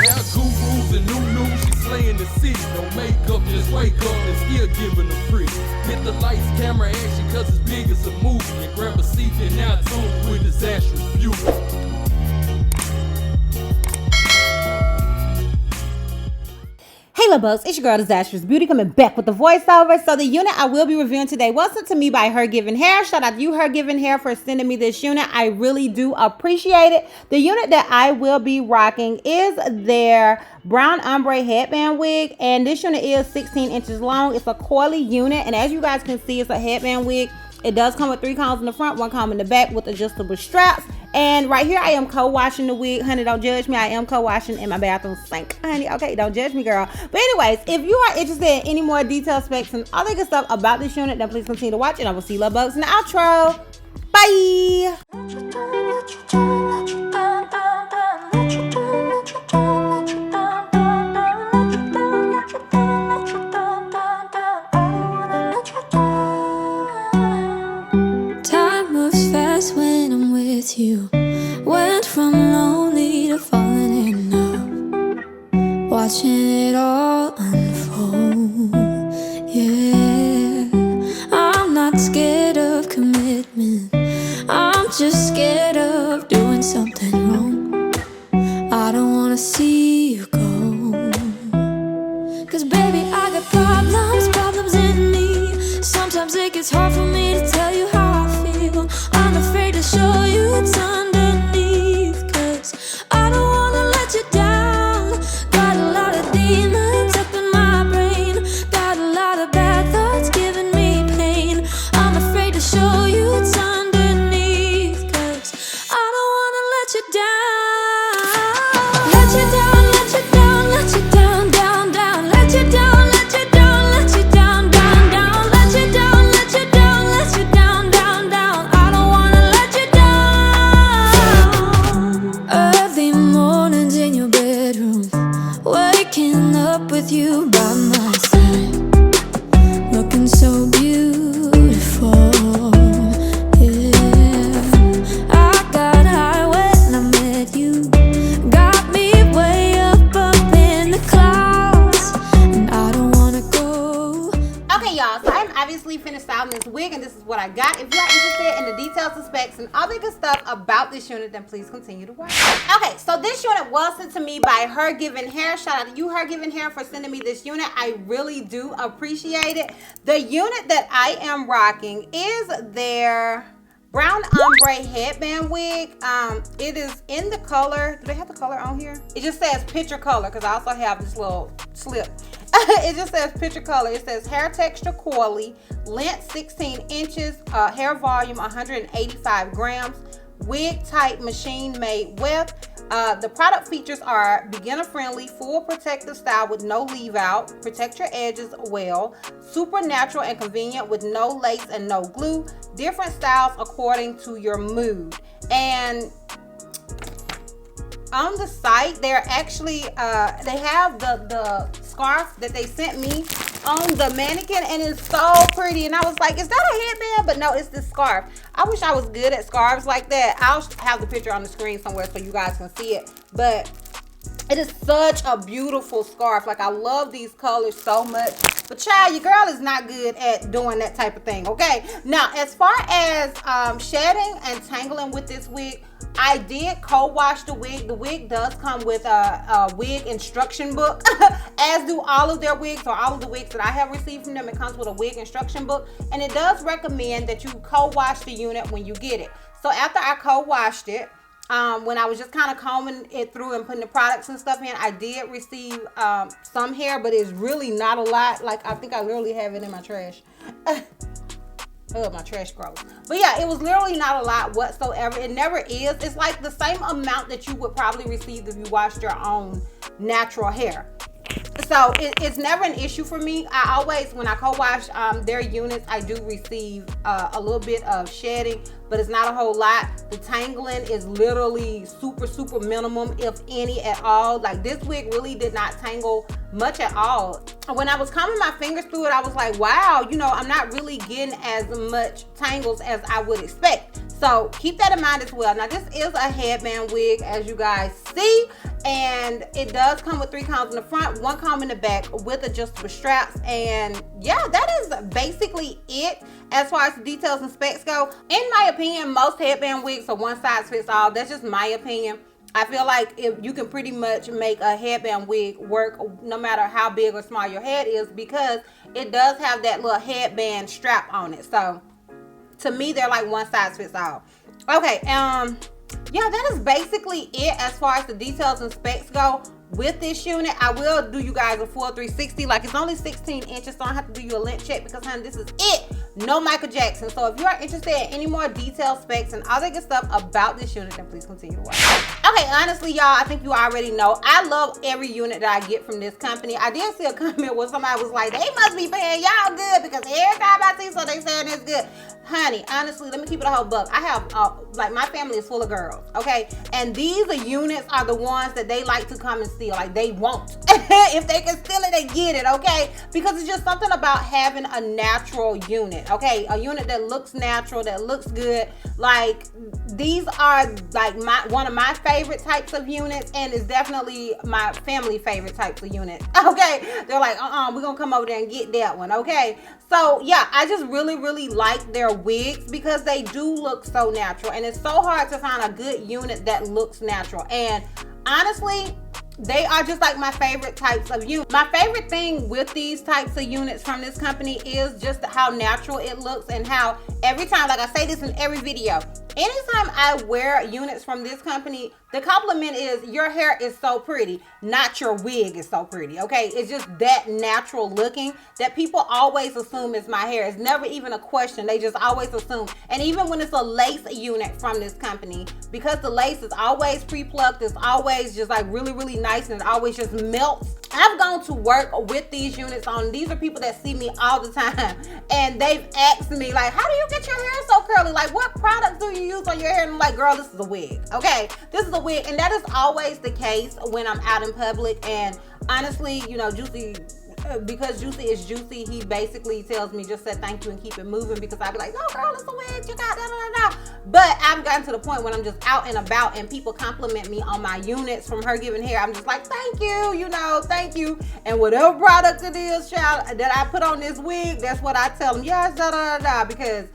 Hair gurus and new, she slaying the city. No makeup, just wake up and still giving them pretty. Hit the lights, camera, action, cause it's big as a movie. And grab a seat and now tune with Disastrous Beauty. Hey little bugs, it's your girl Disastrous Beauty coming back with the voiceover. So the unit I will be reviewing today was sent to me by HerGivenHair. Shout out to you, HerGivenHair, for sending me this unit. I really do appreciate it. The unit that I will be rocking is their brown ombre headband wig, and this unit is 16 inches long. It's a coily unit, and as you guys can see, it's a headband wig. It does come with 3 combs in the front, 1 comb in the back with adjustable straps. And right here, I am co-washing the wig. Honey, don't judge me. I am co-washing in my bathroom sink. Honey, okay, don't judge me, girl. But anyways, if you are interested in any more detailed specs and other good stuff about this unit, then please continue to watch, and I will see you little bugs in the outro. Bye! You went from lonely to falling in love, watching it all unfold. Yeah, I'm not scared of commitment, I'm just scared of doing something wrong. I don't wanna see you go, cause baby I got problems in me. Sometimes it gets hard for me to tell you how I feel. I'm afraid to show you what's underneath, cause I don't wanna let you down. Got a lot of demons up in my brain, got a lot of bad thoughts giving me pain. I'm afraid to show you what's underneath, cause I don't wanna let you down. Let you down, let you down, let you down, down, down. Let you down, let you down, let you down, down, down. Let you down, let you down, let you down, down, down. I don't wanna let you down. Early mornings in your bedroom, waking up with you by my side, looking so beautiful. Yeah, I got high when I met you, got me way up in the clouds, and I don't wanna go. Okay, y'all, so I'm obviously finished styling this wig, and this is what I got. If you are interested in the details and specs and other good stuff about this unit, then please continue to watch. Okay, so this unit was sent to me by HerGivenHair. Shout out to you, HerGivenHair, for sending me this unit. I really do appreciate it. The unit that I am rocking is their brown ombre headband wig. It is in the color, do they have the color on here? It just says picture color, because I also have this little slip. It just says picture color. It says hair texture coily, length 16 inches, hair volume 185 grams, wig type machine made width. The product features are beginner friendly, full protective style with no leave out, protect your edges well, super natural and convenient with no lace and no glue, different styles according to your mood. And on the site, they're actually they have the scarf that they sent me on the mannequin, and it's so pretty. And I was like, is that a headband? But no, it's this scarf. I wish I was good at scarves like that. I'll have the picture on the screen somewhere so you guys can see it. But it is such a beautiful scarf. Like, I love these colors so much. But child, your girl is not good at doing that type of thing, okay? Now, as far as shedding and tangling with this wig, I did co-wash the wig. The wig does come with a wig instruction book, as do all of their wigs, or all of the wigs that I have received from them. It comes with a wig instruction book, and it does recommend that you co-wash the unit when you get it. So after I co-washed it, when I was just kind of combing it through and putting the products and stuff in, I did receive some hair, but it's really not a lot. Like, I think I literally have it in my trash. Oh, my trash gross. But yeah, it was literally not a lot whatsoever. It never is. It's like the same amount that you would probably receive if you washed your own natural hair. So it's never an issue for me. I always, when I co-wash their units, I do receive a little bit of shedding, but it's not a whole lot. The tangling is literally super minimum, if any at all. Like, this wig really did not tangle much at all. When I was combing my fingers through it, I was like, wow, you know, I'm not really getting as much tangles as I would expect. So keep that in mind as well. Now this is a headband wig, as you guys see, and it does come with 3 combs in the front, 1 comb in the back with adjustable straps. And yeah, that is basically it as far as the details and specs go. In my opinion, most headband wigs are one size fits all. That's just my opinion. I feel like if you can pretty much make a headband wig work no matter how big or small your head is, because it does have that little headband strap on it. So to me, they're like one size fits all. Okay, yeah, that is basically it as far as the details and specs go with this unit. I will do you guys a full 360. Like, it's only 16 inches, so I don't have to do you a length check because, honey, this is it. No Michael Jackson. So if you are interested in any more detailed specs and all that good stuff about this unit, then please continue to watch. Okay, honestly, y'all, I think you already know I love every unit that I get from this company. I did see a comment where somebody was like, they must be paying y'all good because every time I see so they saying it's good. Honey, honestly, let me keep it a whole buck. I have, like, my family is full of girls, okay? And these units are the ones that they like to come and steal. Like, they won't. If they can steal it, they get it, okay? Because it's just something about having a natural unit, okay? A unit that looks natural, that looks good. Like, these are, like, one of my favorite types of units, and it's definitely my family favorite types of units, okay? They're like, we're gonna come over there and get that one, okay? So, yeah, I just really, really like their wigs because they do look so natural, and it's so hard to find a good unit that looks natural. And honestly, they are just like my favorite types of units. My favorite thing with these types of units from this company is just how natural it looks, and how every time, like I say this in every video, anytime I wear units from this company, the compliment is your hair is so pretty, not your wig is so pretty, okay? It's just that natural looking that people always assume is my hair. It's never even a question. They just always assume. And even when it's a lace unit from this company, because the lace is always pre-plucked, it's always just like really, really nice, and it always just melts. I've gone to work with these units on. These are people that see me all the time, and they've asked me, like, how do you get your hair so curly? Like, what products do you use on your hair? And I'm like, girl, this is a wig, okay? This is a wig. And that is always the case when I'm out in public. And honestly, you know, Juicy, because Juicy is Juicy, he basically tells me just say thank you and keep it moving, because I'd be like, no, girl, it's a wig, you got da. But I've gotten to the point when I'm just out and about and people compliment me on my units from HerGivenHair. I'm just like, thank you, you know, thank you. And whatever product it is, child, that I put on this wig, that's what I tell them, yes, da, because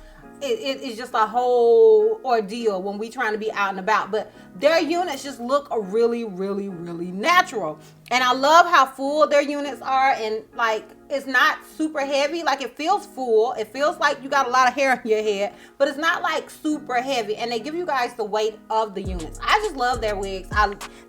it's just a whole ordeal when we trying to be out and about. But their units just look really, really, really natural. And I love how full their units are, and like, it's not super heavy. Like, it feels full. It feels like you got a lot of hair on your head, but it's not like super heavy. And they give you guys the weight of the units. I just love their wigs.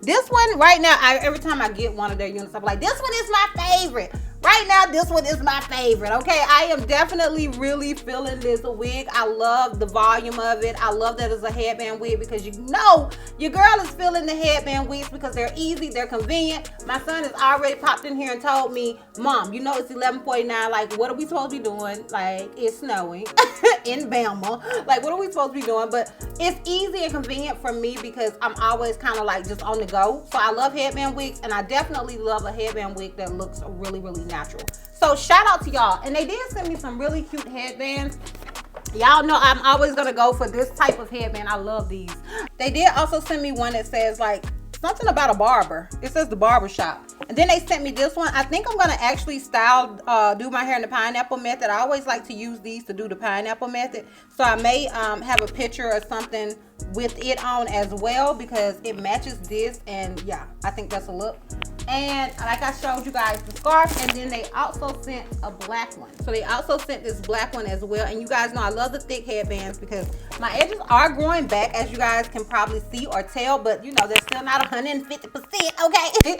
This one right now, every time I get one of their units, I'm like, this one is my favorite. Right now, this one is my favorite, okay? I am definitely really feeling this wig. I love the volume of it. I love that it's a headband wig, because you know your girl is feeling the headband wigs because they're easy, they're convenient. My son has already popped in here and told me, Mom, you know it's 11:49. Like, what are we supposed to be doing? Like, it's snowing in Bama. Like, what are we supposed to be doing? But it's easy and convenient for me because I'm always kind of like just on the go. So I love headband wigs, and I definitely love a headband wig that looks really, really natural. So shout out to y'all. And they did send me some really cute headbands. Y'all know I'm always gonna go for this type of headband. I love these. They did also send me one that says like something about a barber. It says the barber shop. And then they sent me this one. I think I'm gonna actually do my hair in the pineapple method. I always like to use these to do the pineapple method. So I may have a picture or something with it on as well, because it matches this. And yeah, I think that's a look. And like I showed you guys the scarf, and then they also sent a black one. So they also sent this black one as well. And you guys know I love the thick headbands because my edges are growing back, as you guys can probably see or tell, but you know, they're still not 150%, okay?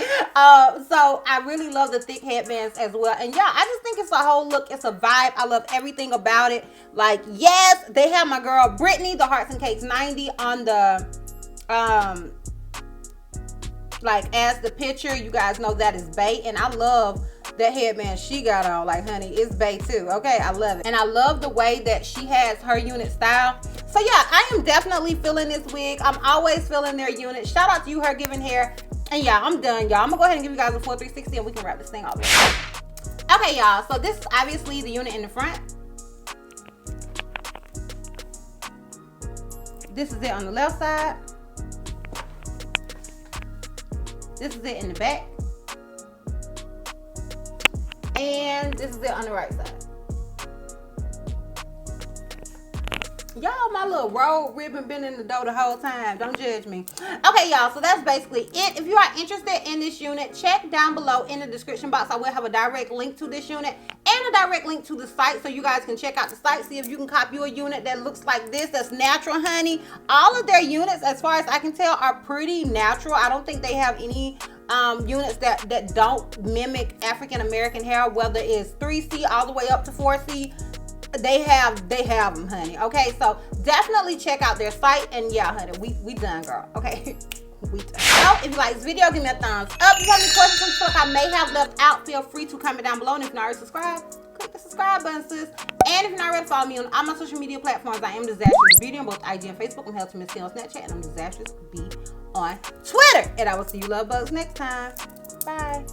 So I really love the thick headbands as well. And yeah, I just think it's a whole look. It's a vibe. I love everything about it. Like, yes, they have my girl Brittany, the Hearts and Cakes 90 on the like as the picture. You guys know that is bae, and I love that headband she got on. Like, honey, it's bae too, okay? I love it. And I love the way that she has her unit style. So yeah, I am definitely feeling this wig. I'm always feeling their unit. Shout out to you, HerGivenHair. And yeah, I'm done, y'all. I'm gonna go ahead and give you guys a full 360 and we can wrap this thing all the way up. Okay, y'all, so this is obviously the unit in the front. This is it on the left side. This is it in the back. And this is it on the right side. Y'all, my little road ribbon been in the dough the whole time. Don't judge me. Okay, y'all, so that's basically it. If you are interested in this unit, check down below in the description box. I will have a direct link to this unit and a direct link to the site so you guys can check out the site, see if you can copy a unit that looks like this, that's natural, honey. All of their units, as far as I can tell, are pretty natural. I don't think they have any units that don't mimic African American hair, whether it's 3C all the way up to 4C. They have them, honey. Okay, so definitely check out their site. And yeah, honey, we done, girl. Okay, we done. So if you like this video, give me a thumbs up. If you have any questions or stuff I may have left out, feel free to comment down below. And if you're not already subscribed, click the subscribe button, sis. And if you're not already follow me on all my social media platforms, I am DizastrousBeauty on both IG and Facebook. I'm Healthy Miss T on Snapchat, and I'm DizastrousB on Twitter. And I will see you love bugs next time. Bye.